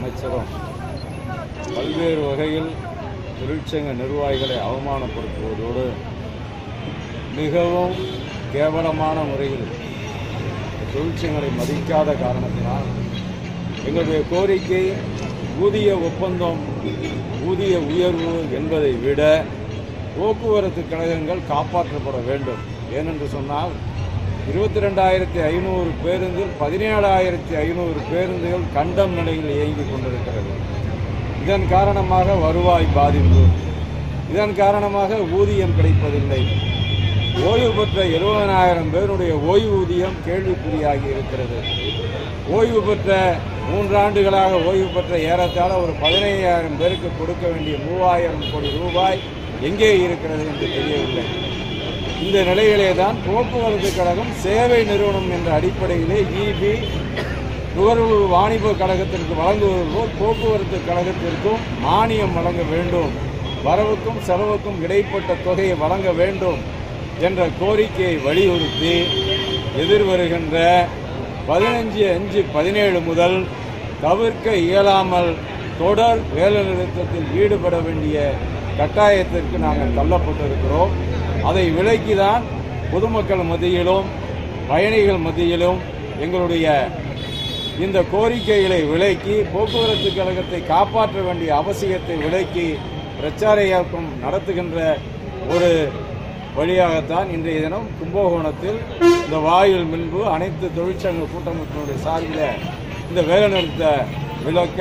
அமைச்சரும் பல்வேறு வகையில் தொழிற்சங்க நிர்வாகிகளை அவமானப்படுத்துவதோடு மிகவும் கேவலமான முறையில் தொழிற்சங்கங்களை மதிக்காத காரணத்தினால் எங்களுடைய கோரிக்கை ஊதிய ஒப்பந்தம், ஊதிய உயர்வு என்பதை விட போக்குவரத்து கழகங்கள் காப்பாற்றப்பட வேண்டும். ஏனென்று சொன்னால் 22,500 பேருந்தில் 17,500 பேருந்துகள் கண்டம் நிலையில் இயங்கிக் கொண்டிருக்கிறது. இதன் காரணமாக வருவாய் பாதிப்பு, இதன் காரணமாக ஊதியம் கிடைப்பதில்லை. ஓய்வு பெற்ற 70,000 பேருடைய ஓய்வூதியம் கேள்விக்குறியாகி இருக்கிறது. ஓய்வு பெற்ற 3 ஆண்டுகளாக ஓய்வு பெற்ற ஏறத்தாழ ஒரு 15,000 பேருக்கு கொடுக்க வேண்டிய 3,000 கோடி ரூபாய் எங்கே இருக்கிறது என்று தெரியவில்லை. இந்த நிலையிலே தான் போக்குவரத்து கழகம் சேவை நிறுவனம் என்ற அடிப்படையிலே இபி நுகர்வு வாணிப கழகத்திற்கு வழங்குவது போல் போக்குவரத்து கழகத்திற்கும் மானியம் வழங்க வேண்டும், வரவுக்கும் செலவுக்கும் இடைப்பட்ட தொகையை வழங்க வேண்டும் என்ற கோரிக்கையை வலியுறுத்தி எதிர்வருகின்ற 15/5/17 முதல் தவிர்க்க இயலாமல் தொடர் வேலைநிறுத்தத்தில் ஈடுபட வேண்டிய கட்டாயத்திற்கு நாங்கள் தள்ளப்பட்டிருக்கிறோம். அதை விலக்கிதான் பொதுமக்கள் மத்தியிலும் பயணிகள் மத்தியிலும் எங்களுடைய இந்த கோரிக்கைகளை விலக்கி போக்குவரத்து கழகத்தை காப்பாற்ற வேண்டிய அவசியத்தை விலக்கி பிரச்சார இயக்கம் நடத்துகின்ற ஒரு வழியாகத்தான் இன்றைய தினம் கும்பகோணத்தில் இந்த வாயில் முன்பு அனைத்து தொழிற்சங்க கூட்டமைப்பினுடைய சார்பில் இந்த வேலைநிறுத்த விலக்க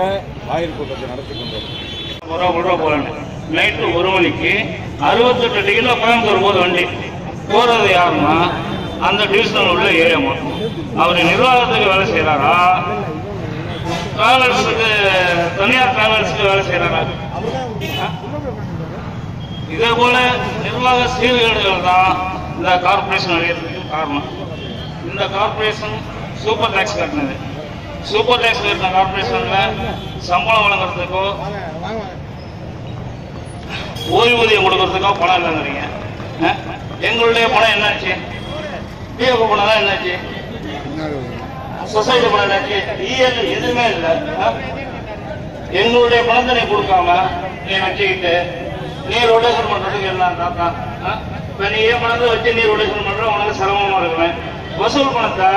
வாயில் கூட்டத்தை நடத்தி கொண்டிருக்கிறோம். நைட்டு 1 மணிக்கு 68 டிகிரியில் கோயம்புத்தூர் போது வண்டி போறது யாருன்னா அந்த டிவிஷனல் உள்ள ஏரியா மட்டும். அவர் நிர்வாகத்துக்கு வேலை செய்யறாரா, டிராவல்ஸுக்கு தனியார் டிராவல்ஸுக்கு வேலை செய்யறாரா? இதே போல நிர்வாக சீர்கேடுகள் தான் இந்த கார்பரேஷன் அழியறதுக்கு காரணம். இந்த கார்பரேஷன் சூப்பர் டாக்ஸ் கட்டினது. சூப்பர் டாக்ஸ் கட்டின கார்பரேஷன்ல சம்பளம் வழங்குறதுக்கோ ஓய்வூதியம் கொடுக்கறதுக்கோ பணம் இல்லைங்கிறீங்க. எங்களுடைய பணம் என்னாச்சு? பிஎஃப் பணம் தான் என்னாச்சு? சொசைட்டி பணம் என்னாச்சு? இஎல் எதுவுமே இல்லை. எங்களுடைய பணத்தை நீ கொடுக்காம நீ வச்சுக்கிட்டு நீ ரொட்டேஷன் பண்றதுக்கு என்ன தாத்தா? இப்ப நீ ஏன் பணத்தை வச்சு நீ ரொட்டேஷன் பண்ற உனக்கு சிரமமா இருக்குமே. வசூல் பணத்தை